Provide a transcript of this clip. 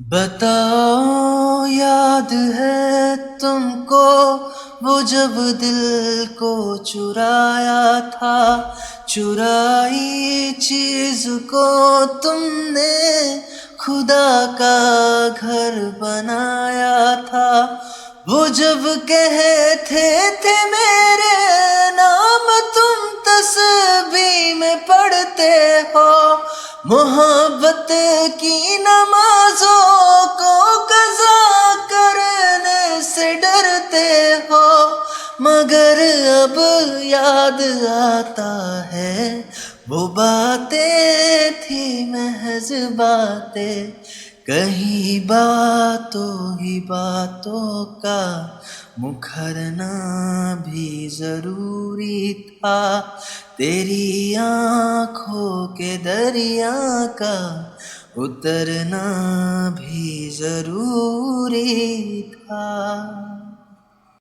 बताओ याद है तुमको वो जब दिल को चुराया था। चुराई चीज को तुमने खुदा का घर बनाया था। वो जब कहते थे मेरे नाम तुम तस्बीह में पढ़ते हो। मोहब्बत की नमाजों को कज़ा करने से डरते हो। मगर अब याद आता है वो बातें थी महज बातें। कहीं बातों ही बातों का मुखरना भी जरूरी था। तेरी आँखों के दरिया का उतरना भी जरूरी था।